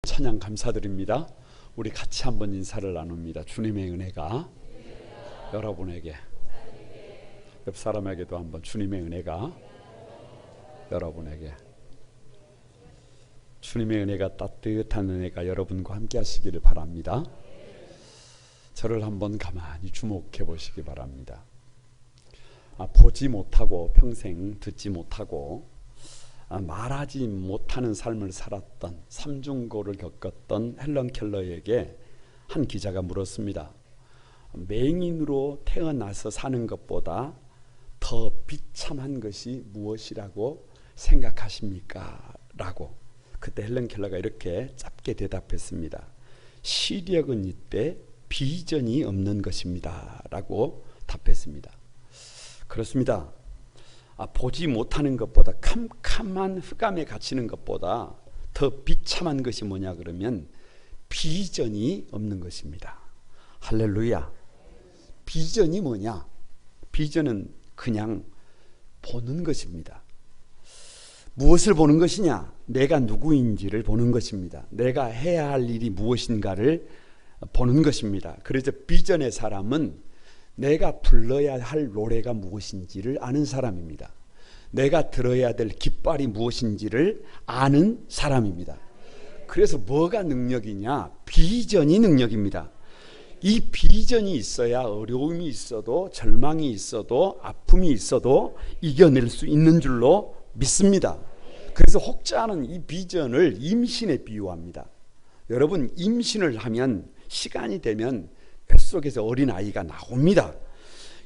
찬양 감사드립니다. 우리 같이 한번 인사를 나눕니다. 주님의 은혜가 여러분에게, 옆 사람에게도 한번 주님의 은혜가 여러분에게, 주님의 은혜가 따뜻한 은혜가 여러분과 함께 하시기를 바랍니다. 저를 한번 가만히 주목해 보시기 바랍니다. 보지 못하고 평생 듣지 못하고 말하지 못하는 삶을 살았던 삼중고를 겪었던 헬런 켈러에게 한 기자가 물었습니다. 맹인으로 태어나서 사는 것보다 더 비참한 것이 무엇이라고 생각하십니까? 라고. 그때 헬런 켈러가 이렇게 짧게 대답했습니다. 시력은 있되 비전이 없는 것입니다. 라고 답했습니다. 그렇습니다. 보지 못하는 것보다, 캄캄한 흑암에 갇히는 것보다 더 비참한 것이 뭐냐 그러면 비전이 없는 것입니다. 할렐루야. 비전이 뭐냐? 비전은 그냥 보는 것입니다. 무엇을 보는 것이냐? 내가 누구인지를 보는 것입니다. 내가 해야 할 일이 무엇인가를 보는 것입니다. 그래서 비전의 사람은 내가 불러야 할 노래가 무엇인지를 아는 사람입니다. 내가 들어야 될 깃발이 무엇인지를 아는 사람입니다. 그래서 뭐가 능력이냐? 비전이 능력입니다. 이 비전이 있어야 어려움이 있어도, 절망이 있어도, 아픔이 있어도 이겨낼 수 있는 줄로 믿습니다. 그래서 혹자는 이 비전을 임신에 비유합니다. 여러분, 임신을 하면 시간이 되면 뱃속에서 어린아이가 나옵니다.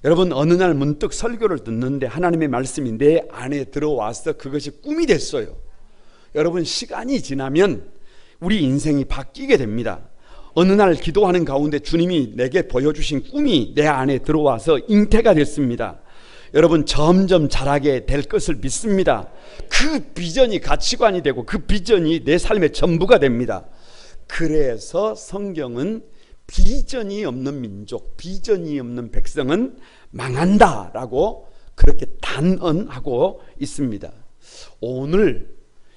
여러분, 어느 날 문득 설교를 듣는데 하나님의 말씀이 내 안에 들어와서 그것이 꿈이 됐어요. 여러분, 시간이 지나면 우리 인생이 바뀌게 됩니다. 어느 날 기도하는 가운데 주님이 내게 보여주신 꿈이 내 안에 들어와서 잉태가 됐습니다. 여러분, 점점 자라게 될 것을 믿습니다. 그 비전이 가치관이 되고 그 비전이 내 삶의 전부가 됩니다. 그래서 성경은 비전이 없는 민족, 비전이 없는 백성은 망한다라고 그렇게 단언하고 있습니다. 오늘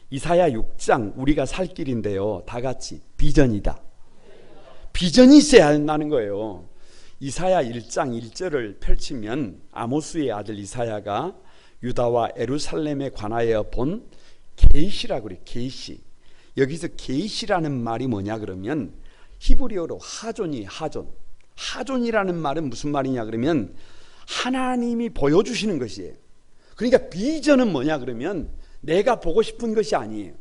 이사야 6장 우리가 살 길인데요, 다 같이 비전이다. 비전이 있어야 한다는 거예요. 이사야 1장 1절을 펼치면 아모스의 아들 이사야가 유다와 예루살렘에 관하여 본 계시라고 그래요. 계시. 여기서 계시라는 말이 뭐냐 그러면 히브리어로 하존이라는 말은 무슨 말이냐 그러면 하나님이 보여주시는 것이에요. 그러니까 비전은 뭐냐 그러면 내가 보고 싶은 것이 아니에요.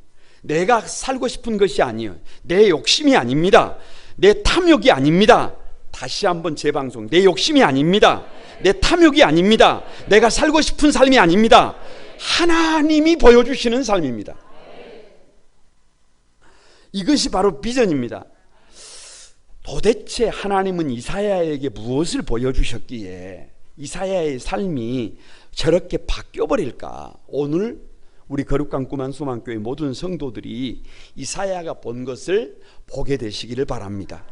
내가 살고 싶은 것이 아니에요. 내 욕심이 아닙니다. 내 탐욕이 아닙니다. 다시 한번 재방송. 내 욕심이 아닙니다. 내 탐욕이 아닙니다. 내가 살고 싶은 삶이 아닙니다. 하나님이 보여주시는 삶입니다. 이것이 바로 비전입니다. 도대체 하나님은 이사야에게 무엇을 보여주셨기에 이사야의 삶이 저렇게 바뀌어버릴까? 오늘 우리 거룩한 꿈 한소망교회 모든 성도들이 이사야가 본 것을 보게 되시기를 바랍니다.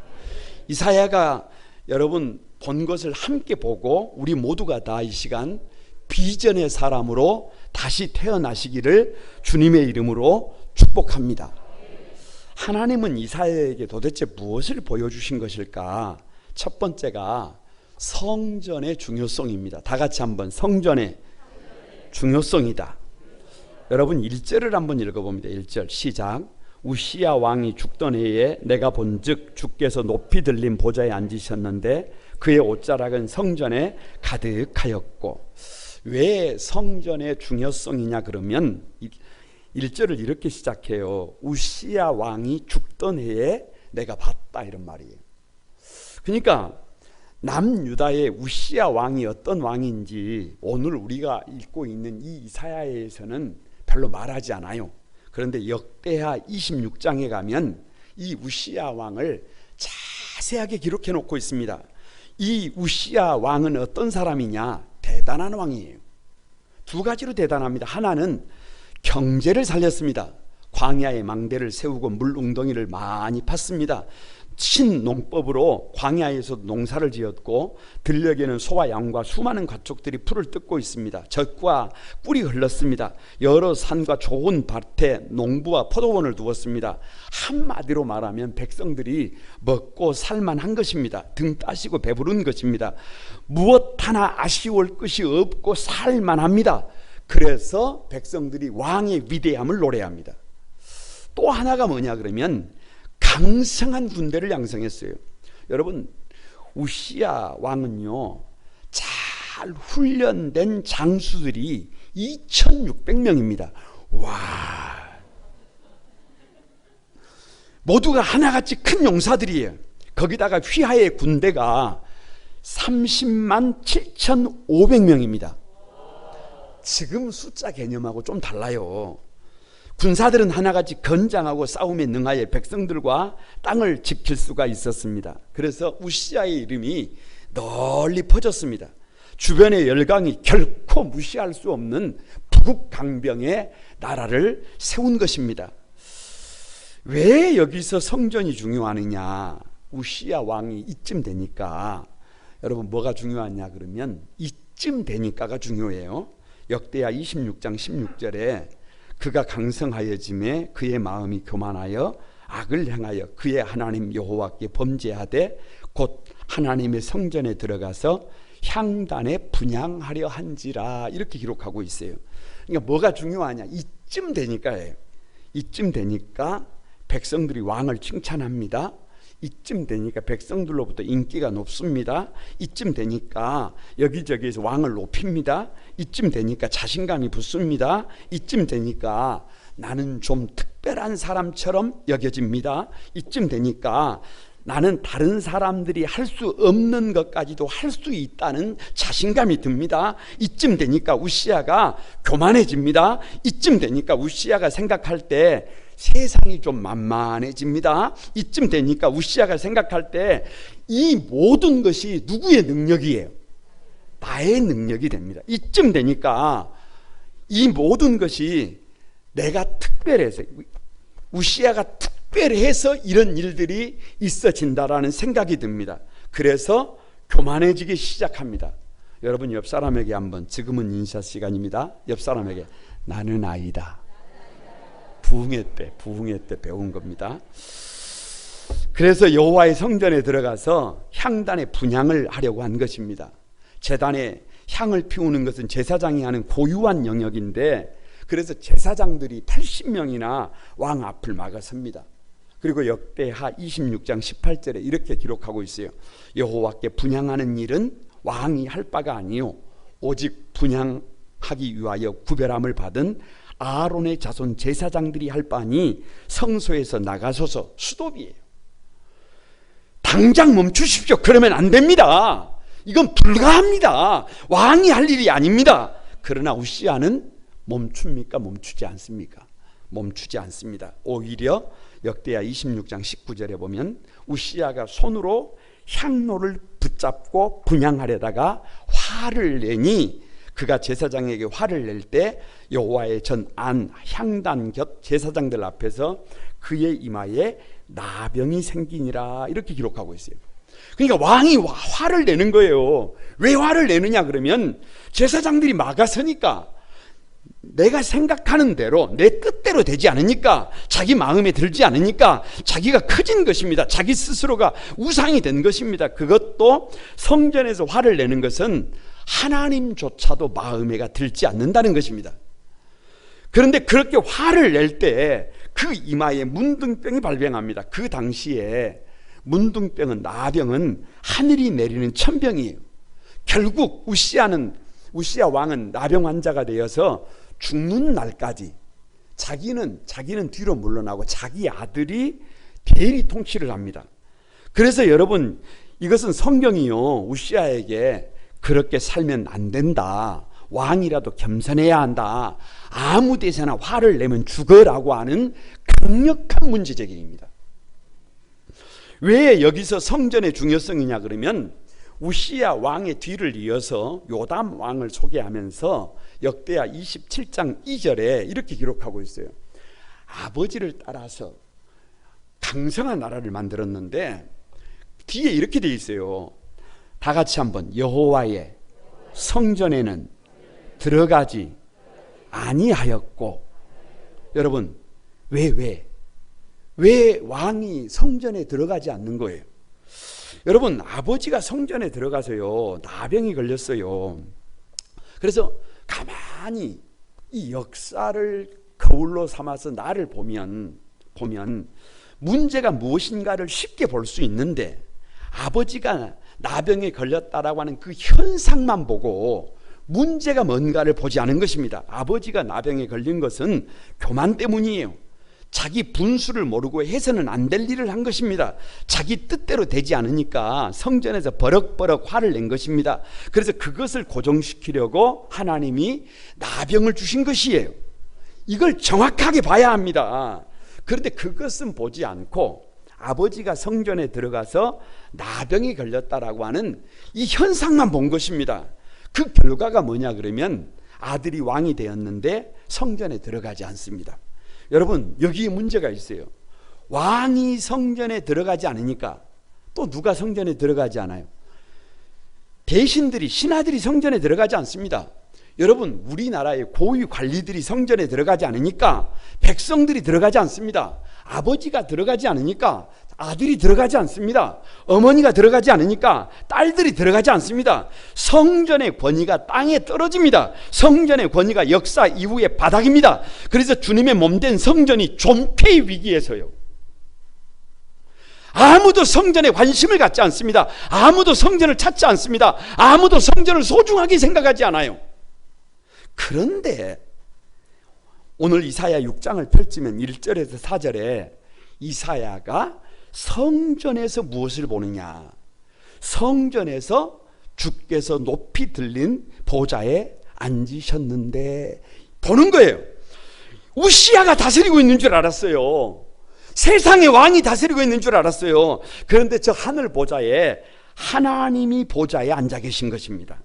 이사야가 여러분 본 것을 함께 보고 우리 모두가 다 이 시간 비전의 사람으로 다시 태어나시기를 주님의 이름으로 축복합니다. 하나님은 이사야에게 도대체 무엇을 보여주신 것일까? 첫 번째가 성전의 중요성입니다. 다 같이 한번 성전의 중요성이다. 여러분 1절을 한번 읽어봅니다. 1절 시작. 우시야 왕이 죽던 해에 내가 본즉 주께서 높이 들린 보좌에 앉으셨는데 그의 옷자락은 성전에 가득하였고. 왜 성전의 중요성이냐 그러면 1절을 이렇게 시작해요. 우시야 왕이 죽던 해에 내가 봤다, 이런 말이에요. 그러니까 남유다의 우시야 왕이 어떤 왕인지 오늘 우리가 읽고 있는 이 이사야에서는 별로 말하지 않아요. 그런데 역대하 26장에 가면 이 우시야 왕을 자세하게 기록해 놓고 있습니다. 이 우시야 왕은 어떤 사람이냐? 대단한 왕이에요. 두 가지로 대단합니다. 하나는 경제를 살렸습니다. 광야에 망대를 세우고 물웅덩이를 많이 팠습니다. 신농법으로 광야에서 농사를 지었고 들녘에는 소와 양과 수많은 가축들이 풀을 뜯고 있습니다. 젖과 꿀이 흘렀습니다. 여러 산과 좋은 밭에 농부와 포도원을 두었습니다. 한마디로 말하면 백성들이 먹고 살만한 것입니다. 등 따시고 배부른 것입니다. 무엇 하나 아쉬울 것이 없고 살만합니다. 그래서 백성들이 왕의 위대함을 노래합니다. 또 하나가 뭐냐 그러면 강성한 군대를 양성했어요. 여러분, 우시야 왕은요, 잘 훈련된 장수들이 2600명입니다. 와, 모두가 하나같이 큰 용사들이에요. 거기다가 휘하의 군대가 30만 7500명입니다. 지금 숫자 개념하고 좀 달라요. 군사들은 하나같이 건장하고 싸움에 능하여 백성들과 땅을 지킬 수가 있었습니다. 그래서 우시야의 이름이 널리 퍼졌습니다. 주변의 열강이 결코 무시할 수 없는 부국강병의 나라를 세운 것입니다. 왜 여기서 성전이 중요하느냐? 우시야 왕이 이쯤 되니까, 여러분 뭐가 중요하냐 그러면 이쯤 되니까가 중요해요. 역대하 26장 16절에 그가 강성하여짐에 그의 마음이 교만하여 악을 행하여 그의 하나님 여호와께 범죄하되 곧 하나님의 성전에 들어가서 향단에 분향하려 한지라, 이렇게 기록하고 있어요. 그러니까 뭐가 중요하냐? 이쯤 되니까예요. 이쯤 되니까 백성들이 왕을 칭찬합니다. 이쯤 되니까 백성들로부터 인기가 높습니다. 이쯤 되니까 여기저기에서 왕을 높입니다. 이쯤 되니까 자신감이 붙습니다. 이쯤 되니까 나는 좀 특별한 사람처럼 여겨집니다. 이쯤 되니까 나는 다른 사람들이 할 수 없는 것까지도 할 수 있다는 자신감이 듭니다. 이쯤 되니까 우시야가 교만해집니다. 이쯤 되니까 우시야가 생각할 때 세상이 좀 만만해집니다. 이쯤 되니까 우시야가 생각할 때 이 모든 것이 누구의 능력이에요? 나의 능력이 됩니다. 이쯤 되니까 이 모든 것이 내가 특별해서, 우시야가 특별해서 이런 일들이 있어진다라는 생각이 듭니다. 그래서 교만해지기 시작합니다. 여러분 옆 사람에게 한번, 지금은 인사 시간입니다. 옆 사람에게 나는 아이다. 부흥회 때 배운 겁니다. 그래서 여호와의 성전에 들어가서 향단에 분향을 하려고 한 것입니다. 제단에 향을 피우는 것은 제사장이 하는 고유한 영역인데, 그래서 제사장들이 80명이나 왕 앞을 막아섭니다. 그리고 역대하 26장 18절에 이렇게 기록하고 있어요. 여호와께 분향하는 일은 왕이 할 바가 아니요 오직 분향하기 위하여 구별함을 받은 아론의 자손 제사장들이 할 바니 성소에서 나가소서. 수도비예요. 당장 멈추십시오. 그러면 안 됩니다. 이건 불가합니다. 왕이 할 일이 아닙니다. 그러나 우시야는 멈춥니까? 멈추지 않습니까? 멈추지 않습니다. 오히려 역대하 26장 19절에 보면 우시야가 손으로 향로를 붙잡고 분향하려다가 화를 내니, 그가 제사장에게 화를 낼 때 여호와의 전 안 향단 곁 제사장들 앞에서 그의 이마에 나병이 생기니라, 이렇게 기록하고 있어요. 그러니까 왕이 화를 내는 거예요. 왜 화를 내느냐 그러면 제사장들이 막아서니까, 내가 생각하는 대로 내 뜻대로 되지 않으니까, 자기 마음에 들지 않으니까 자기가 커진 것입니다. 자기 스스로가 우상이 된 것입니다. 그것도 성전에서 화를 내는 것은 하나님조차도 마음에가 들지 않는다는 것입니다. 그런데 그렇게 화를 낼 때 그 이마에 문둥병이 발병합니다. 그 당시에 문둥병은, 나병은 하늘이 내리는 천병이에요. 결국 우시야 왕은 나병 환자가 되어서 죽는 날까지 자기는 뒤로 물러나고 자기 아들이 대리 통치를 합니다. 그래서 여러분, 이것은 성경이요, 우시야에게 그렇게 살면 안 된다, 왕이라도 겸손해야 한다, 아무 데서나 화를 내면 죽어라고 하는 강력한 문제제기입니다. 왜 여기서 성전의 중요성이냐 그러면, 우시야 왕의 뒤를 이어서 요담 왕을 소개하면서 역대하 27장 2절에 이렇게 기록하고 있어요. 아버지를 따라서 강성한 나라를 만들었는데 뒤에 이렇게 돼 있어요. 다 같이 한번 여호와의 성전에는 들어가지 아니하였고. 여러분 왜 왕이 성전에 들어가지 않는 거예요? 여러분 아버지가 성전에 들어가서요 나병이 걸렸어요. 그래서 가만히 이 역사를 거울로 삼아서 나를 보면 문제가 무엇인가를 쉽게 볼 수 있는데, 아버지가 나병에 걸렸다라고 하는 그 현상만 보고 문제가 뭔가를 보지 않은 것입니다. 아버지가 나병에 걸린 것은 교만 때문이에요. 자기 분수를 모르고 해서는 안 될 일을 한 것입니다. 자기 뜻대로 되지 않으니까 성전에서 버럭버럭 화를 낸 것입니다. 그래서 그것을 고정시키려고 하나님이 나병을 주신 것이에요. 이걸 정확하게 봐야 합니다. 그런데 그것은 보지 않고 아버지가 성전에 들어가서 나병이 걸렸다라고 하는 이 현상만 본 것입니다. 그 결과가 뭐냐 그러면 아들이 왕이 되었는데 성전에 들어가지 않습니다. 여러분 여기에 문제가 있어요. 왕이 성전에 들어가지 않으니까 또 누가 성전에 들어가지 않아요? 대신들이, 신하들이 성전에 들어가지 않습니다. 여러분 우리나라의 고위 관리들이 성전에 들어가지 않으니까 백성들이 들어가지 않습니다. 아버지가 들어가지 않으니까 아들이 들어가지 않습니다. 어머니가 들어가지 않으니까 딸들이 들어가지 않습니다. 성전의 권위가 땅에 떨어집니다. 성전의 권위가 역사 이후의 바닥입니다. 그래서 주님의 몸된 성전이 존폐의 위기에서요, 아무도 성전에 관심을 갖지 않습니다. 아무도 성전을 찾지 않습니다. 아무도 성전을 소중하게 생각하지 않아요. 그런데 오늘 이사야 6장을 펼치면 1절에서 4절에 이사야가 성전에서 무엇을 보느냐, 성전에서 주께서 높이 들린 보좌에 앉으셨는데 보는 거예요. 우시야가 다스리고 있는 줄 알았어요. 세상의 왕이 다스리고 있는 줄 알았어요. 그런데 저 하늘 보좌에 하나님이 보좌에 앉아 계신 것입니다.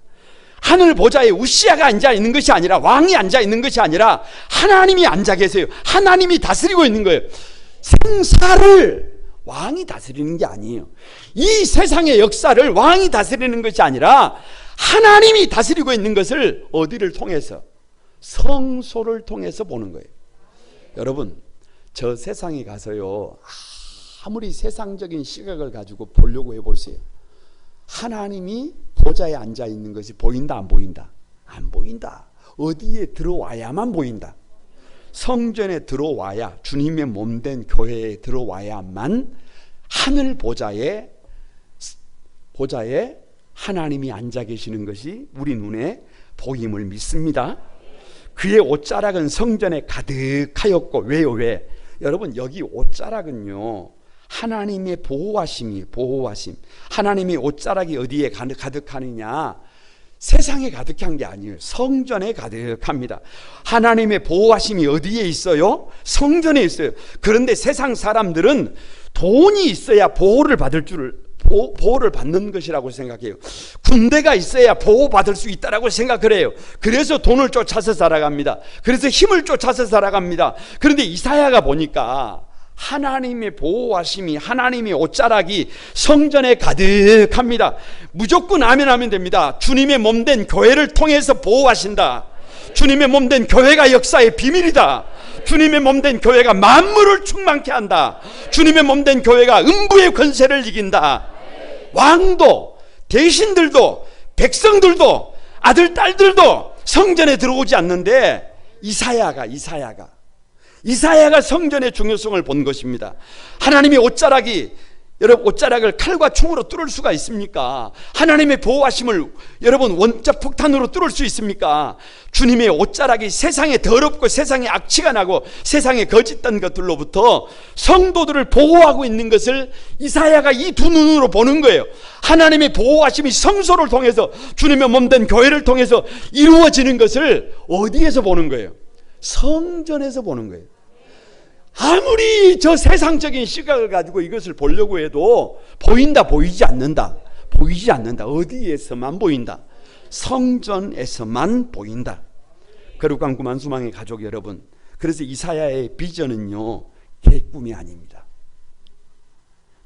하늘 보좌에 우시야가 앉아 있는 것이 아니라, 왕이 앉아 있는 것이 아니라 하나님이 앉아 계세요. 하나님이 다스리고 있는 거예요. 생사를 왕이 다스리는 게 아니에요. 이 세상의 역사를 왕이 다스리는 것이 아니라 하나님이 다스리고 있는 것을 어디를 통해서? 성소를 통해서 보는 거예요. 여러분 저 세상에 가서요 아무리 세상적인 시각을 가지고 보려고 해보세요. 하나님이 보좌에 앉아 있는 것이 보인다 안 보인다? 안 보인다. 어디에 들어와야만 보인다. 성전에 들어와야, 주님의 몸된 교회에 들어와야만 하늘 보좌에 하나님이 앉아 계시는 것이 우리 눈에 보임을 믿습니다. 그의 옷자락은 성전에 가득하였고. 왜요? 왜? 여러분 여기 옷자락은요 하나님의 보호하심이에요. 보호하심. 하나님의 옷자락이 어디에 가득하느냐? 세상에 가득한 게 아니에요. 성전에 가득합니다. 하나님의 보호하심이 어디에 있어요? 성전에 있어요. 그런데 세상 사람들은 돈이 있어야 보호를 받는 것이라고 생각해요. 군대가 있어야 보호받을 수 있다라고 생각을 해요. 그래서 돈을 쫓아서 살아갑니다. 그래서 힘을 쫓아서 살아갑니다. 그런데 이사야가 보니까 하나님의 보호하심이, 하나님의 옷자락이 성전에 가득합니다. 무조건 아멘하면 됩니다. 주님의 몸된 교회를 통해서 보호하신다. 주님의 몸된 교회가 역사의 비밀이다. 주님의 몸된 교회가 만물을 충만케 한다. 주님의 몸된 교회가 음부의 권세를 이긴다. 왕도, 대신들도, 백성들도, 아들, 딸들도 성전에 들어오지 않는데 이사야가 성전의 중요성을 본 것입니다. 하나님의 옷자락이, 여러분 옷자락을 칼과 총으로 뚫을 수가 있습니까? 하나님의 보호하심을 여러분 원자 폭탄으로 뚫을 수 있습니까? 주님의 옷자락이 세상에 더럽고 세상에 악취가 나고 세상에 거짓된 것들로부터 성도들을 보호하고 있는 것을 이사야가 이 두 눈으로 보는 거예요. 하나님의 보호하심이 성소를 통해서, 주님의 몸된 교회를 통해서 이루어지는 것을 어디에서 보는 거예요? 성전에서 보는 거예요. 아무리 저 세상적인 시각을 가지고 이것을 보려고 해도 보인다, 보이지 않는다. 보이지 않는다. 어디에서만 보인다? 성전에서만 보인다. 거룩한 구만수망의 가족 여러분, 그래서 이사야의 비전은요, 개꿈이 아닙니다.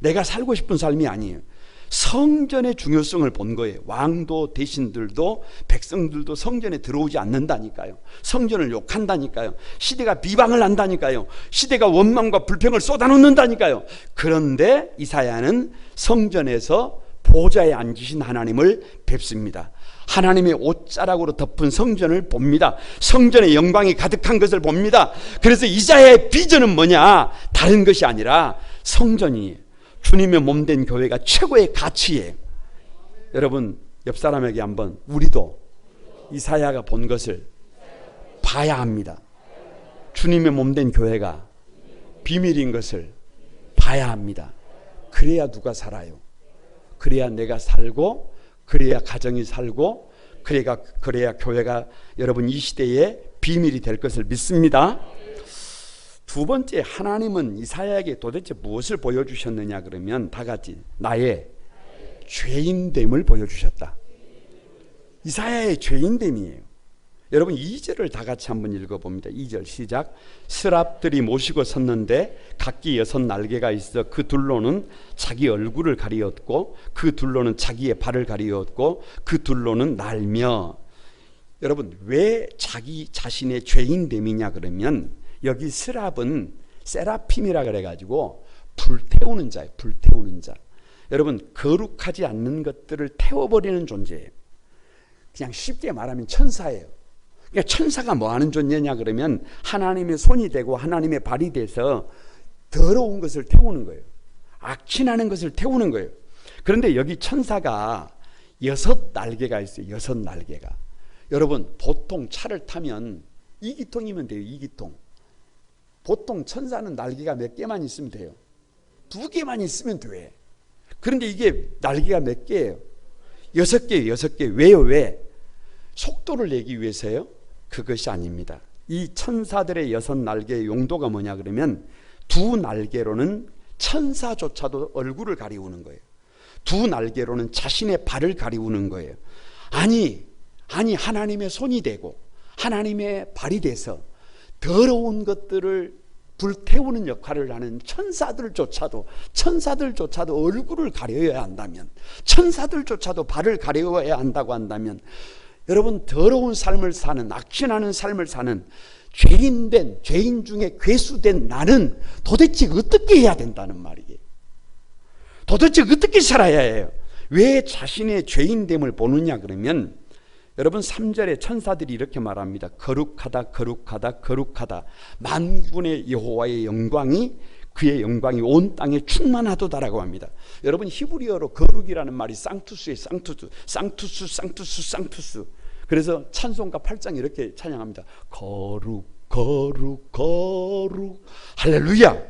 내가 살고 싶은 삶이 아니에요. 성전의 중요성을 본 거예요. 왕도 대신들도 백성들도 성전에 들어오지 않는다니까요. 성전을 욕한다니까요. 시대가 비방을 한다니까요. 시대가 원망과 불평을 쏟아놓는다니까요. 그런데 이사야는 성전에서 보좌에 앉으신 하나님을 뵙습니다. 하나님의 옷자락으로 덮은 성전을 봅니다. 성전의 영광이 가득한 것을 봅니다. 그래서 이사야의 비전은 뭐냐? 다른 것이 아니라 성전이 주님의 몸된 교회가 최고의 가치예요. 여러분, 옆 사람에게 한번 우리도 이사야가 본 것을 봐야 합니다. 주님의 몸된 교회가 비밀인 것을 봐야 합니다. 그래야 누가 살아요. 그래야 내가 살고, 그래야 가정이 살고, 그래야 교회가 여러분 이 시대의 비밀이 될 것을 믿습니다. 두 번째, 하나님은 이사야에게 도대체 무엇을 보여주셨느냐 그러면 다 같이 나의 죄인됨을 보여주셨다. 이사야의 죄인됨이에요. 여러분 2절을 다 같이 한번 읽어봅니다. 2절 시작. 스랍들이 모시고 섰는데 각기 6 날개가 있어 그 둘로는 자기 얼굴을 가리었고 그 둘로는 자기의 발을 가리었고 그 둘로는 날며. 여러분 왜 자기 자신의 죄인됨이냐 그러면 여기 스랍은 세라핌이라 그래가지고 불태우는 자예요. 불태우는 자. 여러분 거룩하지 않는 것들을 태워버리는 존재예요. 그냥 쉽게 말하면 천사예요. 그러니까 천사가 뭐 하는 존재냐 그러면 하나님의 손이 되고 하나님의 발이 돼서 더러운 것을 태우는 거예요. 악취나는 것을 태우는 거예요. 그런데 여기 천사가 6 날개가 있어요. 6 날개가. 여러분 보통 차를 타면 2기통이면 돼요. 2기통. 보통 천사는 날개가 몇 개만 있으면 돼요. 2개만 있으면 돼. 그런데 이게 날개가 몇 개예요? 6개예요. 6개. 왜요? 왜? 속도를 내기 위해서요? 그것이 아닙니다. 이 천사들의 6 날개의 용도가 뭐냐 그러면 2 날개로는 천사조차도 얼굴을 가리우는 거예요. 2 날개로는 자신의 발을 가리우는 거예요. 아니 하나님의 손이 되고 하나님의 발이 돼서 더러운 것들을 불태우는 역할을 하는 천사들조차도 얼굴을 가려야 한다면, 천사들조차도 발을 가려야 한다고 한다면, 여러분 더러운 삶을 사는, 악취나는 삶을 사는 죄인 중에 괴수된 나는 도대체 어떻게 해야 된다는 말이에요. 도대체 어떻게 살아야 해요? 왜 자신의 죄인됨을 보느냐 그러면 여러분 3절에 천사들이 이렇게 말합니다. 거룩하다 거룩하다 거룩하다. 만군의 여호와의 영광이, 그의 영광이 온 땅에 충만하도다라고 합니다. 여러분 히브리어로 거룩이라는 말이 쌍투스예요. 쌍투스. 그래서 찬송가 8장 이렇게 찬양합니다. 거룩 할렐루야.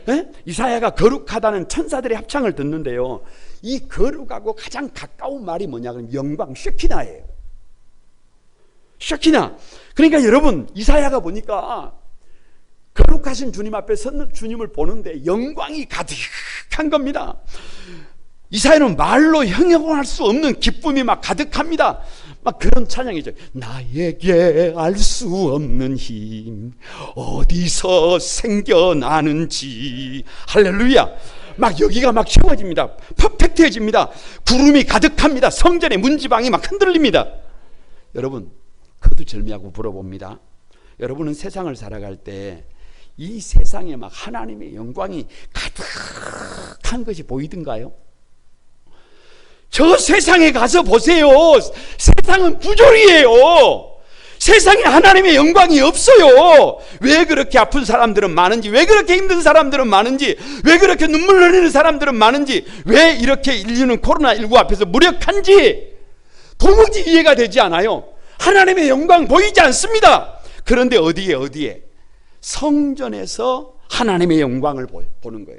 네? 이사야가 거룩하다는 천사들의 합창을 듣는데요, 이 거룩하고 가장 가까운 말이 뭐냐 그러면 영광, 쉐키나예요. 쉐키나. 그러니까 여러분 이사야가 보니까 거룩하신 주님 앞에 선 주님을 보는데 영광이 가득한 겁니다. 이사야는 말로 형용할 수 없는 기쁨이 막 가득합니다. 막 그런 찬양이죠. 나에게 알 수 없는 힘 어디서 생겨나는지. 할렐루야. 막 여기가 막 채워집니다. 퍼펙트해집니다. 구름이 가득합니다. 성전의 문지방이 막 흔들립니다. 여러분 거두절미하고 물어봅니다. 여러분은 세상을 살아갈 때 이 세상에 막 하나님의 영광이 가득한 것이 보이던가요? 저 세상에 가서 보세요. 세상은 부조리예요. 세상에 하나님의 영광이 없어요. 왜 그렇게 아픈 사람들은 많은지, 왜 그렇게 힘든 사람들은 많은지, 왜 그렇게 눈물 흘리는 사람들은 많은지, 왜 이렇게 인류는 코로나19 앞에서 무력한지 도무지 이해가 되지 않아요. 하나님의 영광 보이지 않습니다. 그런데 어디에? 성전에서 하나님의 영광을 보는 거예요.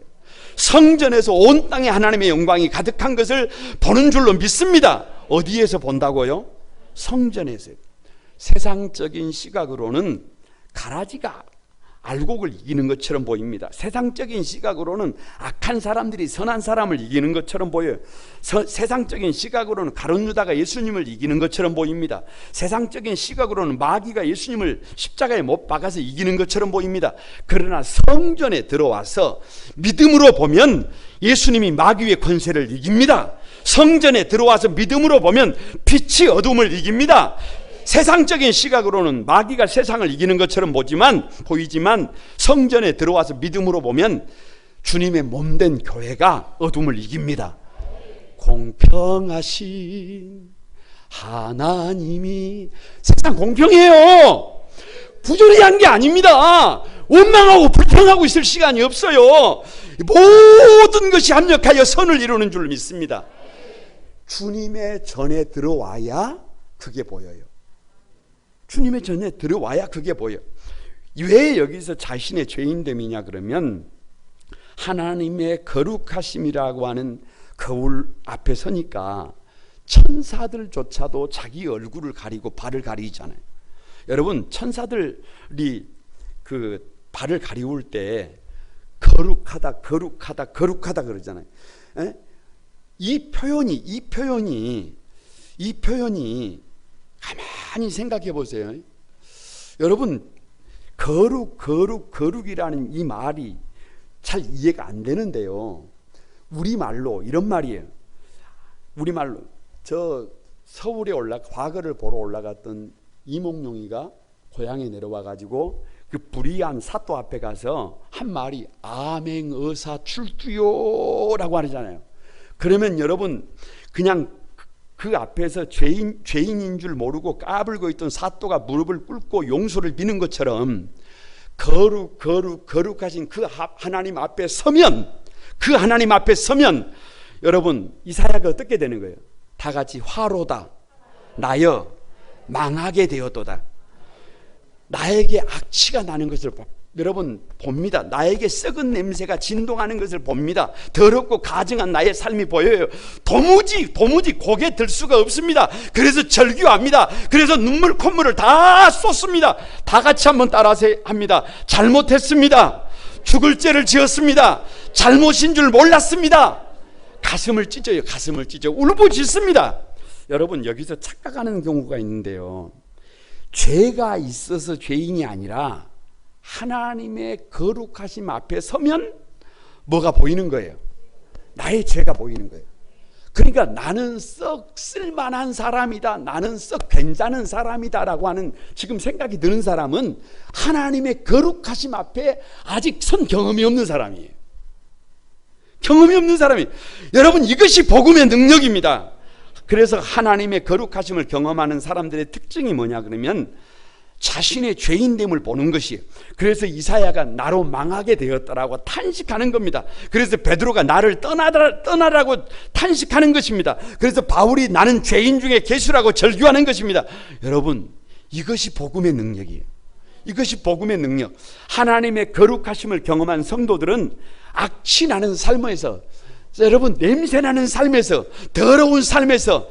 성전에서 온 땅에 하나님의 영광이 가득한 것을 보는 줄로 믿습니다. 어디에서 본다고요? 성전에서. 세상적인 시각으로는 가라지가 알곡을 이기는 것처럼 보입니다. 세상적인 시각으로는 악한 사람들이 선한 사람을 이기는 것처럼 보여요. 세상적인 시각으로는 가룟 유다가 예수님을 이기는 것처럼 보입니다. 세상적인 시각으로는 마귀가 예수님을 십자가에 못 박아서 이기는 것처럼 보입니다. 그러나 성전에 들어와서 믿음으로 보면 예수님이 마귀의 권세를 이깁니다. 성전에 들어와서 믿음으로 보면 빛이 어둠을 이깁니다. 세상적인 시각으로는 마귀가 세상을 이기는 것처럼 보이지만 성전에 들어와서 믿음으로 보면 주님의 몸된 교회가 어둠을 이깁니다. 공평하신 하나님이, 세상 공평해요. 부조리한 게 아닙니다. 원망하고 불평하고 있을 시간이 없어요. 모든 것이 합력하여 선을 이루는 줄 믿습니다. 주님의 전에 들어와야 그게 보여요. 주님의 전에 들어와야 그게 보여. 왜 여기서 자신의 죄인됨이냐 그러면 하나님의 거룩하심이라고 하는 거울 앞에 서니까 천사들조차도 자기 얼굴을 가리고 발을 가리잖아요. 여러분, 천사들이 그 발을 가리울 때 거룩하다 그러잖아요. 이 표현이 가만히 생각해 보세요. 여러분, 거룩이라는 이 말이 잘 이해가 안 되는데요. 우리말로 이런 말이에요. 우리말로 저 서울에 과거를 보러 올라갔던 이몽룡이가 고향에 내려와 가지고 그 불의한 사또 앞에 가서 한 말이 아맹 어사 출두요라고 하잖아요. 그러면 여러분, 그냥 그 앞에서 죄인인 줄 모르고 까불고 있던 사또가 무릎을 꿇고 용서를 비는 것처럼 거룩하신 그 하나님 앞에 서면, 여러분, 이사야가 어떻게 되는 거예요? 다 같이 화로다 나여 망하게 되었도다. 나에게 악취가 나는 것을 여러분 봅니다. 나에게 썩은 냄새가 진동하는 것을 봅니다. 더럽고 가증한 나의 삶이 보여요. 도무지 고개 들 수가 없습니다. 그래서 절규합니다. 그래서 눈물 콧물을 다 쏟습니다. 다 같이 한번 따라서 합니다. 잘못했습니다. 죽을 죄를 지었습니다. 잘못인 줄 몰랐습니다. 가슴을 찢어요. 울부짖습니다. 여러분, 여기서 착각하는 경우가 있는데요. 죄가 있어서 죄인이 아니라 하나님의 거룩하심 앞에 서면 뭐가 보이는 거예요? 나의 죄가 보이는 거예요. 그러니까 나는 썩 쓸만한 사람이다, 나는 썩 괜찮은 사람이다 라고 하는 지금 생각이 드는 사람은 하나님의 거룩하심 앞에 아직 선 경험이 없는 사람이에요. 여러분, 이것이 복음의 능력입니다. 그래서 하나님의 거룩하심을 경험하는 사람들의 특징이 뭐냐 그러면 자신의 죄인됨을 보는 것이에요. 그래서 이사야가 나로 망하게 되었다라고 탄식하는 겁니다. 그래서 베드로가 나를 떠나라고 탄식하는 것입니다. 그래서 바울이 나는 죄인 중에 괴수라고 절규하는 것입니다. 여러분, 이것이 복음의 능력이에요. 이것이 복음의 능력. 하나님의 거룩하심을 경험한 성도들은 악취 나는 삶에서, 여러분, 냄새나는 삶에서, 더러운 삶에서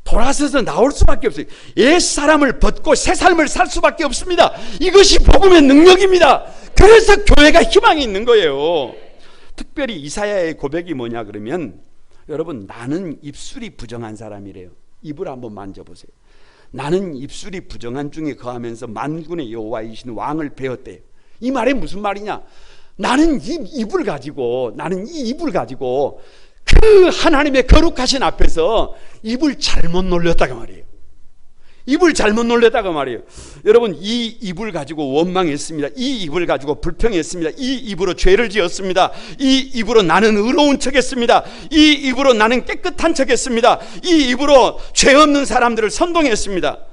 돌아서서 나올 수밖에 없어요. 옛 사람을 벗고 새 삶을 살 수밖에 없습니다. 이것이 복음의 능력입니다. 그래서 교회가 희망이 있는 거예요. 특별히 이사야의 고백이 뭐냐 그러면, 여러분, 나는 입술이 부정한 사람이래요. 입을 한번 만져보세요. 나는 입술이 부정한 중에 거하면서 만군의 여호와이신 왕을 배웠대요. 이 말이 무슨 말이냐? 나는 이 입을 가지고 그 하나님의 거룩하신 앞에서 입을 잘못 놀렸다고 말이에요. 여러분, 이 입을 가지고 원망했습니다. 이 입을 가지고 불평했습니다. 이 입으로 죄를 지었습니다. 이 입으로 나는 의로운 척했습니다. 이 입으로 나는 깨끗한 척했습니다. 이 입으로 죄 없는 사람들을 선동했습니다.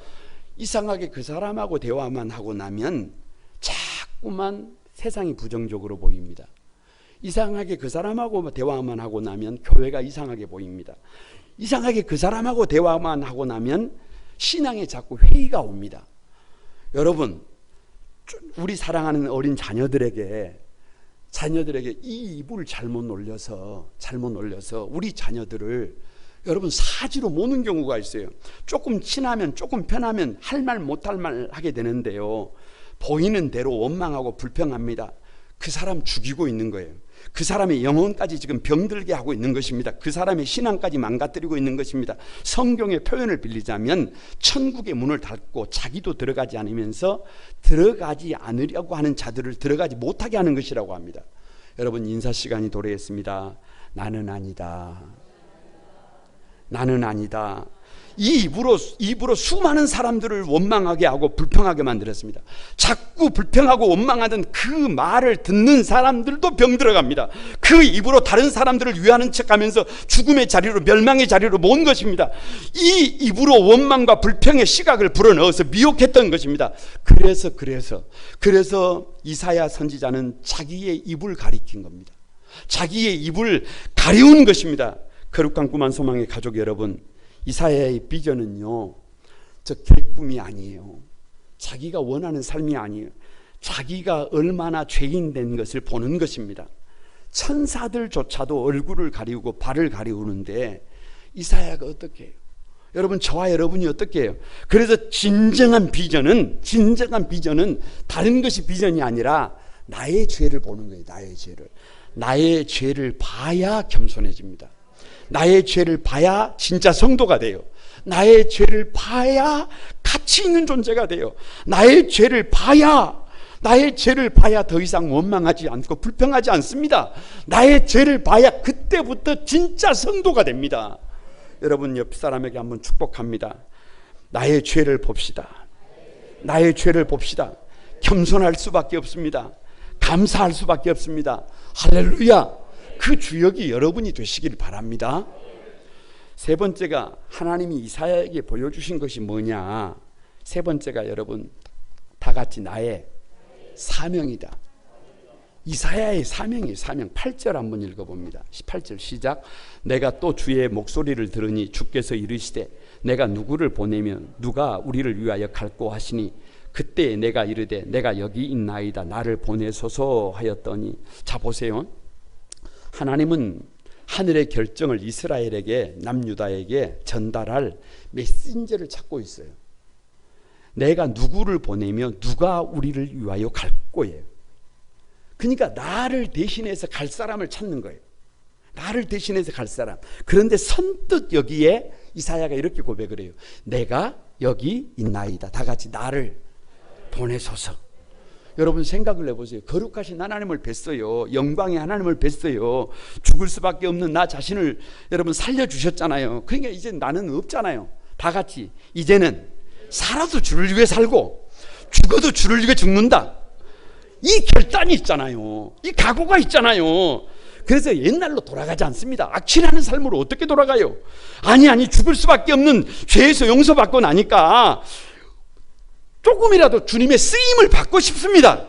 이상하게 그 사람하고 대화만 하고 나면 자꾸만 세상이 부정적으로 보입니다. 이상하게 그 사람하고 대화만 하고 나면 교회가 이상하게 보입니다. 이상하게 그 사람하고 대화만 하고 나면 신앙에 자꾸 회의가 옵니다. 여러분, 우리 사랑하는 어린 자녀들에게 이 입을 잘못 놀려서 우리 자녀들을 여러분 사지로 모는 경우가 있어요. 조금 친하면, 조금 편하면 할 말 못할 말 하게 되는데요. 보이는 대로 원망하고 불평합니다. 그 사람 죽이고 있는 거예요. 그 사람의 영혼까지 지금 병들게 하고 있는 것입니다. 그 사람의 신앙까지 망가뜨리고 있는 것입니다. 성경의 표현을 빌리자면 천국의 문을 닫고 자기도 들어가지 않으면서 들어가지 않으려고 하는 자들을 들어가지 못하게 하는 것이라고 합니다. 여러분, 인사 시간이 도래했습니다. 나는 아니다. 나는 아니다. 이 입으로 수많은 사람들을 원망하게 하고 불평하게 만들었습니다. 자꾸 불평하고 원망하던 그 말을 듣는 사람들도 병들어갑니다. 그 입으로 다른 사람들을 위하는 척하면서 죽음의 자리로, 멸망의 자리로 모은 것입니다. 이 입으로 원망과 불평의 시각을 불어넣어서 미혹했던 것입니다. 그래서 이사야 선지자는 자기의 입을 가리킨 겁니다. 자기의 입을 가리운 것입니다. 거룩한 꿈한 소망의 가족 여러분, 이사야의 비전은요, 저 결꿈이 아니에요. 자기가 원하는 삶이 아니에요. 자기가 얼마나 죄인 된 것을 보는 것입니다. 천사들조차도 얼굴을 가리우고 발을 가리우는데 이사야가 어떻게 해요? 여러분, 저와 여러분이 어떻게 해요? 그래서 진정한 비전은 다른 것이 비전이 아니라 나의 죄를 보는 거예요. 나의 죄를 봐야 겸손해집니다. 나의 죄를 봐야 진짜 성도가 돼요. 나의 죄를 봐야 가치 있는 존재가 돼요. 나의 죄를 봐야 더 이상 원망하지 않고 불평하지 않습니다. 나의 죄를 봐야 그때부터 진짜 성도가 됩니다. 여러분, 옆 사람에게 한번 축복합니다. 나의 죄를 봅시다. 나의 죄를 봅시다. 겸손할 수밖에 없습니다. 감사할 수밖에 없습니다. 할렐루야. 그 주역이 여러분이 되시길 바랍니다. 세 번째가 하나님이 이사야에게 보여주신 것이 뭐냐? 세 번째가 여러분, 다 같이 나의 사명이다. 이사야의 사명이에요. 사명. 8절 한번 읽어봅니다. 18절 시작. 내가 또 주의 목소리를 들으니 주께서 이르시되 내가 누구를 보내면 누가 우리를 위하여 갈꼬 하시니 그때 내가 이르되 내가 여기 있나이다. 나를 보내소서 하였더니. 자, 보세요. 하나님은 하늘의 결정을 이스라엘에게, 남유다에게 전달할 메신저를 찾고 있어요. 내가 누구를 보내면 누가 우리를 위하여 갈 거예요. 그러니까 나를 대신해서 갈 사람을 찾는 거예요. 나를 대신해서 갈 사람. 그런데 선뜻 여기에 이사야가 이렇게 고백을 해요. 내가 여기 있나이다. 다 같이 나를 보내소서. 여러분, 생각을 해보세요. 거룩하신 하나님을 뵀어요. 영광의 하나님을 뵀어요. 죽을 수밖에 없는 나 자신을 여러분 살려주셨잖아요. 그러니까 이제 나는 없잖아요. 다 같이 이제는 살아도 주를 위해 살고 죽어도 주를 위해 죽는다. 이 결단이 있잖아요. 이 각오가 있잖아요. 그래서 옛날로 돌아가지 않습니다. 악취나는 삶으로 어떻게 돌아가요? 아니 죽을 수밖에 없는 죄에서 용서받고 나니까 조금이라도 주님의 쓰임을 받고 싶습니다.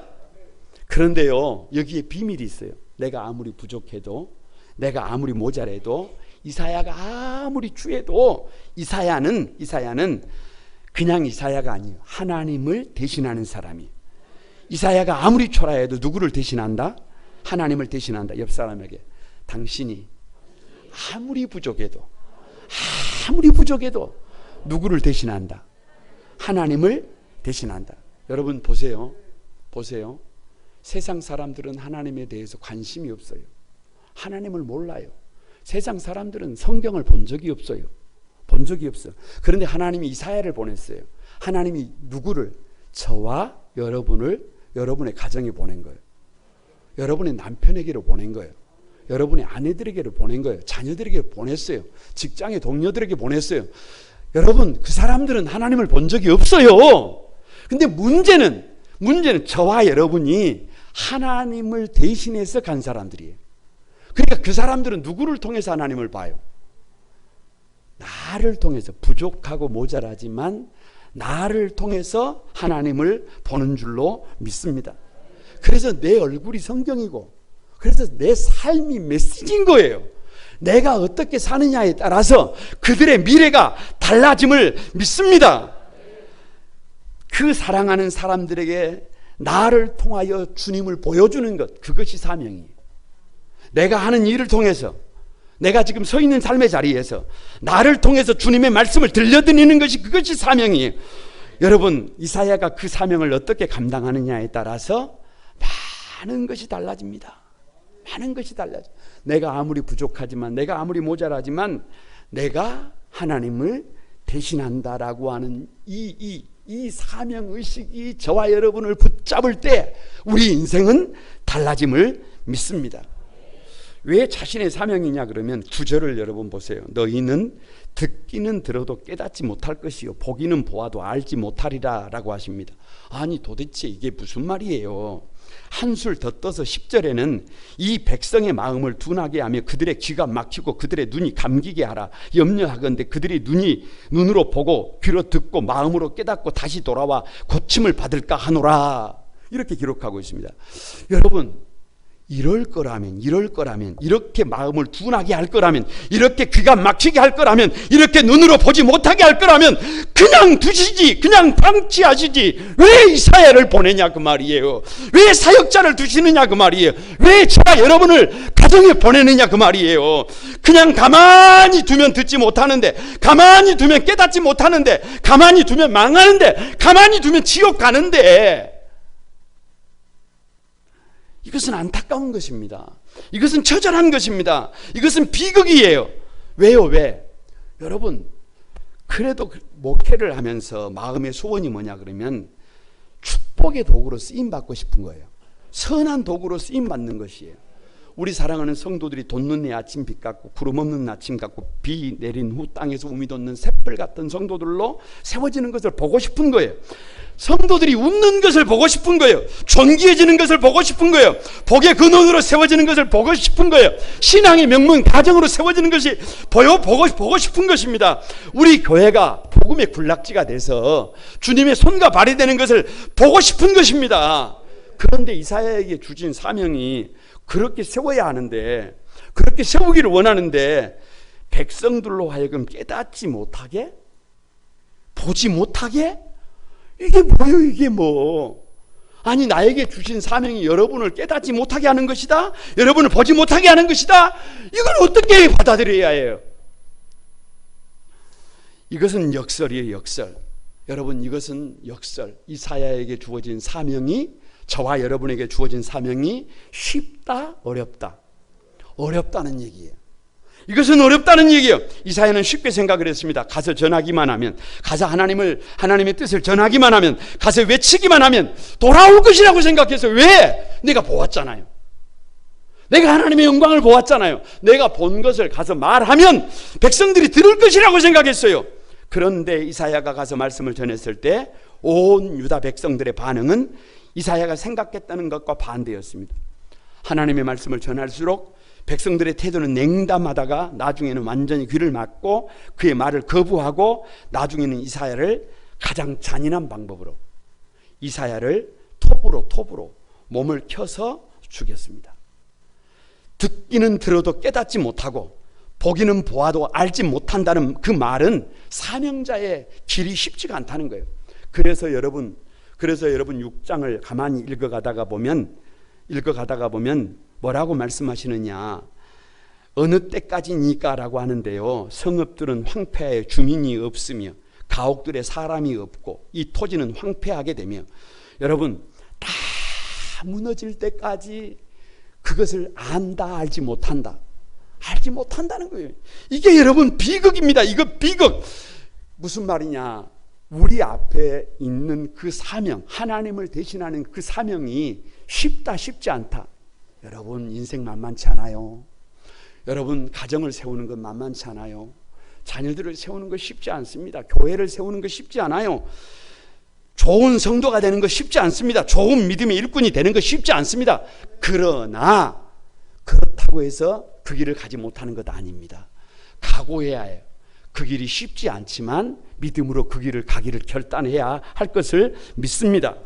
그런데요, 여기에 비밀이 있어요. 내가 아무리 부족해도, 내가 아무리 모자라도, 이사야가 아무리 추해도 이사야는 그냥 이사야가 아니에요. 하나님을 대신하는 사람이에요. 이사야가 아무리 초라해도 누구를 대신한다? 하나님을 대신한다. 옆 사람에게 당신이 아무리 부족해도 누구를 대신한다? 하나님을 대신한다. 여러분 보세요. 세상 사람들은 하나님에 대해서 관심이 없어요. 하나님을 몰라요. 세상 사람들은 성경을 본 적이 없어요. 그런데 하나님이 이사야를 보냈어요. 하나님이 누구를? 저와 여러분을 여러분의 가정에 보낸 거예요. 여러분의 남편에게로 보낸 거예요. 여러분의 아내들에게로 보낸 거예요. 자녀들에게 보냈어요. 직장의 동료들에게 보냈어요. 여러분, 그 사람들은 하나님을 본 적이 없어요. 근데 문제는 저와 여러분이 하나님을 대신해서 간 사람들이에요. 그러니까 그 사람들은 누구를 통해서 하나님을 봐요? 나를 통해서. 부족하고 모자라지만 나를 통해서 하나님을 보는 줄로 믿습니다. 그래서 내 얼굴이 성경이고, 그래서 내 삶이 메시지인 거예요. 내가 어떻게 사느냐에 따라서 그들의 미래가 달라짐을 믿습니다. 그 사랑하는 사람들에게 나를 통하여 주님을 보여주는 것, 그것이 사명이에요. 내가 하는 일을 통해서, 내가 지금 서 있는 삶의 자리에서 나를 통해서 주님의 말씀을 들려드리는 것이, 그것이 사명이에요. 여러분, 이사야가 그 사명을 어떻게 감당하느냐에 따라서 많은 것이 달라집니다. 많은 것이 달라져. 내가 아무리 부족하지만, 내가 아무리 모자라지만 내가 하나님을 대신한다라고 하는 이 사명의식이 저와 여러분을 붙잡을 때 우리 인생은 달라짐을 믿습니다. 왜 자신의 사명이냐 그러면 9절을 여러분 보세요. 너희는 듣기는 들어도 깨닫지 못할 것이요 보기는 보아도 알지 못하리라 라고 하십니다. 아니 도대체 이게 무슨 말이에요? 한술 더 떠서 10절에는 이 백성의 마음을 둔하게 하며 그들의 귀가 막히고 그들의 눈이 감기게 하라. 염려하건대 그들이 눈으로 보고 귀로 듣고 마음으로 깨닫고 다시 돌아와 고침을 받을까 하노라. 이렇게 기록하고 있습니다. 여러분, 이럴 거라면 이렇게 마음을 둔하게 할 거라면, 이렇게 귀가 막히게 할 거라면, 이렇게 눈으로 보지 못하게 할 거라면 그냥 두시지, 그냥 방치하시지. 왜 이사야를 보내냐 그 말이에요. 왜 사역자를 두시느냐 그 말이에요. 왜 제가 여러분을 가정에 보내느냐 그 말이에요. 그냥 가만히 두면 듣지 못하는데, 가만히 두면 깨닫지 못하는데, 가만히 두면 망하는데, 가만히 두면 지옥 가는데, 이것은 안타까운 것입니다. 이것은 처절한 것입니다. 이것은 비극이에요. 왜요? 왜? 여러분, 그래도 목회를 하면서 마음의 소원이 뭐냐 그러면 축복의 도구로 쓰임받고 싶은 거예요. 선한 도구로 쓰임받는 것이에요. 우리 사랑하는 성도들이 돋는 내 아침 빛 같고 구름 없는 아침 같고 비 내린 후 땅에서 우미 돋는 샛별 같은 성도들로 세워지는 것을 보고 싶은 거예요. 성도들이 웃는 것을 보고 싶은 거예요. 존귀해지는 것을 보고 싶은 거예요. 복의 근원으로 세워지는 것을 보고 싶은 거예요. 신앙의 명문 가정으로 세워지는 것이 보고 싶은 것입니다. 우리 교회가 복음의 군락지가 돼서 주님의 손과 발이 되는 것을 보고 싶은 것입니다. 그런데 이사야에게 주신 사명이 그렇게 세워야 하는데, 그렇게 세우기를 원하는데 백성들로 하여금 깨닫지 못하게, 보지 못하게, 이게 뭐예요? 이게 뭐? 아니, 나에게 주신 사명이 여러분을 깨닫지 못하게 하는 것이다? 여러분을 보지 못하게 하는 것이다? 이걸 어떻게 받아들여야 해요? 이것은 역설이에요. 역설. 여러분, 이것은 역설. 이사야에게 주어진 사명이, 저와 여러분에게 주어진 사명이 쉽다, 어렵다? 어렵다는 얘기예요. 이것은 어렵다는 얘기예요. 이사야는 쉽게 생각을 했습니다. 가서 전하기만 하면, 가서 하나님의 뜻을 전하기만 하면, 가서 외치기만 하면 돌아올 것이라고 생각해서. 왜? 내가 보았잖아요. 내가 하나님의 영광을 보았잖아요. 내가 본 것을 가서 말하면 백성들이 들을 것이라고 생각했어요. 그런데 이사야가 가서 말씀을 전했을 때 온 유다 백성들의 반응은 이사야가 생각했다는 것과 반대였습니다. 하나님의 말씀을 전할수록 백성들의 태도는 냉담하다가 나중에는 완전히 귀를 막고 그의 말을 거부하고 나중에는 이사야를 가장 잔인한 방법으로 이사야를 톱으로 몸을 켜서 죽였습니다. 듣기는 들어도 깨닫지 못하고 보기는 보아도 알지 못한다는 그 말은 사명자의 길이 쉽지가 않다는 거예요. 그래서 여러분 6장을 가만히 읽어가다가 보면 뭐라고 말씀하시느냐, 어느 때까지니까 라고 하는데요, 성읍들은 황폐하여 주민이 없으며 가옥들에 사람이 없고 이 토지는 황폐하게 되며, 여러분 다 무너질 때까지 그것을 안다, 알지 못한다는 거예요. 이게 여러분 비극입니다. 이거 비극. 무슨 말이냐, 우리 앞에 있는 그 사명, 하나님을 대신하는 그 사명이 쉽지 않다. 여러분 인생 만만치 않아요. 여러분 가정을 세우는 건 만만치 않아요. 자녀들을 세우는 것 쉽지 않습니다. 교회를 세우는 것 쉽지 않아요. 좋은 성도가 되는 것 쉽지 않습니다. 좋은 믿음의 일꾼이 되는 것 쉽지 않습니다. 그러나 그렇다고 해서 그 길을 가지 못하는 것 아닙니다. 각오해야 해요. 그 길이 쉽지 않지만 믿음으로 그 길을 가기를 결단해야 할 것을 믿습니다.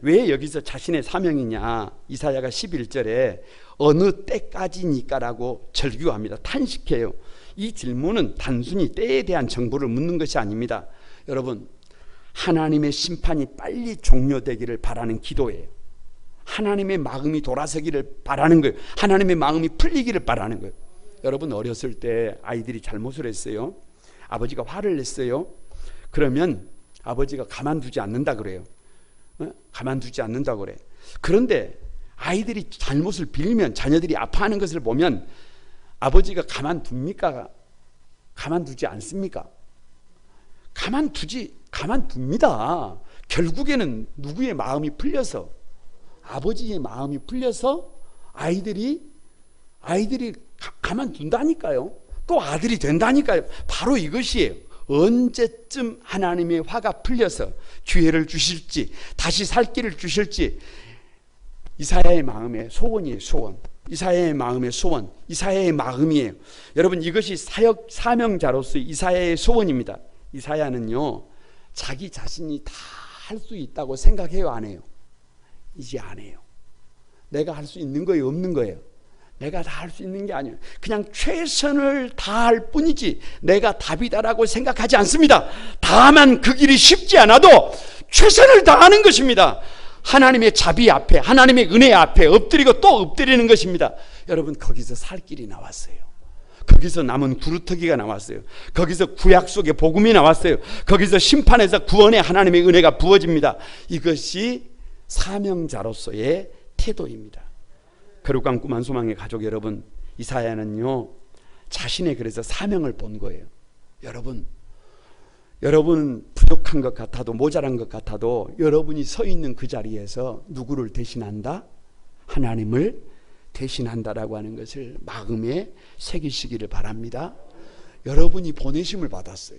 왜 여기서 자신의 사명이냐, 이사야가 11절에 어느 때까지니까라고 절규합니다. 탄식해요. 이 질문은 단순히 때에 대한 정보를 묻는 것이 아닙니다. 여러분, 하나님의 심판이 빨리 종료되기를 바라는 기도예요. 하나님의 마음이 돌아서기를 바라는 거예요. 하나님의 마음이 풀리기를 바라는 거예요. 여러분 어렸을 때 아이들이 잘못을 했어요. 아버지가 화를 냈어요. 그러면 아버지가 가만두지 않는다 그래요. 가만두지 않는다 그래. 그런데 아이들이 잘못을 빌면, 자녀들이 아파하는 것을 보면 아버지가 가만둡니까? 가만두지 않습니까? 가만둡니다. 결국에는 누구의 마음이 풀려서, 아버지의 마음이 풀려서 아이들이 가만둔다니까요. 또 아들이 된다니까요. 바로 이것이에요. 언제쯤 하나님의 화가 풀려서 기회를 주실지, 다시 살 길을 주실지. 이사야의 마음의 소원이에요. 소원. 이사야의 마음의 소원, 이사야의 마음이에요. 여러분, 이것이 사명자로서의 이사야의 소원입니다. 이사야는요, 자기 자신이 다 할 수 있다고 생각해요, 안 해요? 이제 안 해요. 내가 할 수 있는 거예요, 없는 거예요? 내가 다 할 수 있는 게 아니에요. 그냥 최선을 다할 뿐이지 내가 답이다라고 생각하지 않습니다. 다만 그 길이 쉽지 않아도 최선을 다하는 것입니다. 하나님의 자비 앞에, 하나님의 은혜 앞에 엎드리고 또 엎드리는 것입니다. 여러분, 거기서 살 길이 나왔어요. 거기서 남은 구루터기가 나왔어요. 거기서 구약 속의 복음이 나왔어요. 거기서 심판에서 구원의 하나님의 은혜가 부어집니다. 이것이 사명자로서의 태도입니다. 거룩한 꿈 한 소망의 가족 여러분, 이사야는요, 자신의 그래서 사명을 본 거예요. 여러분 부족한 것 같아도, 모자란 것 같아도 여러분이 서 있는 그 자리에서 누구를 대신한다? 하나님을 대신한다라고 하는 것을 마음에 새기시기를 바랍니다. 여러분이 보내심을 받았어요.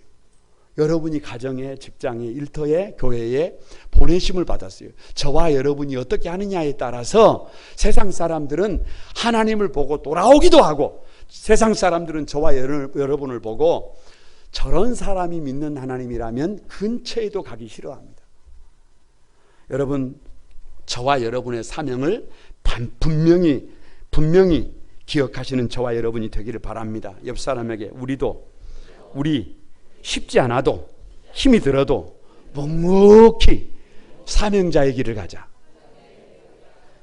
여러분이 가정에, 직장에, 일터에, 교회에 보내심을 받았어요. 저와 여러분이 어떻게 하느냐에 따라서 세상 사람들은 하나님을 보고 돌아오기도 하고, 세상 사람들은 저와 여러분을 보고 저런 사람이 믿는 하나님이라면 근처에도 가기 싫어합니다. 여러분, 저와 여러분의 사명을 분명히 기억하시는 저와 여러분이 되기를 바랍니다. 옆 사람에게 우리 쉽지 않아도, 힘이 들어도 묵묵히 사명자의 길을 가자.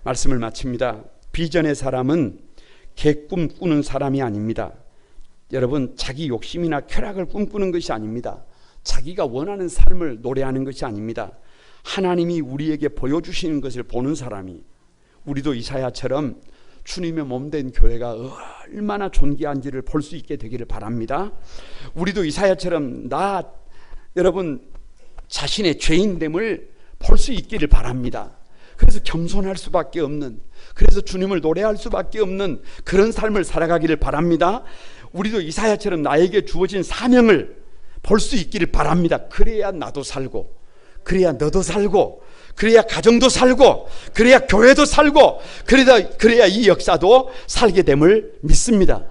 말씀을 마칩니다. 비전의 사람은 개꿈 꾸는 사람이 아닙니다. 여러분, 자기 욕심이나 쾌락을 꿈꾸는 것이 아닙니다. 자기가 원하는 삶을 노래하는 것이 아닙니다. 하나님이 우리에게 보여주시는 것을 보는 사람이, 우리도 이사야처럼 주님의 몸된 교회가 얼마나 존귀한지를 볼 수 있게 되기를 바랍니다. 우리도 이사야처럼 여러분 자신의 죄인됨을 볼 수 있기를 바랍니다. 그래서 겸손할 수밖에 없는, 그래서 주님을 노래할 수밖에 없는 그런 삶을 살아가기를 바랍니다. 우리도 이사야처럼 나에게 주어진 사명을 볼 수 있기를 바랍니다. 그래야 나도 살고, 그래야 너도 살고, 그래야 가정도 살고, 그래야 교회도 살고, 그래야 이 역사도 살게 됨을 믿습니다.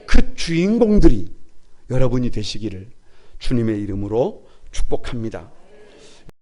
그 주인공들이 여러분이 되시기를 주님의 이름으로 축복합니다.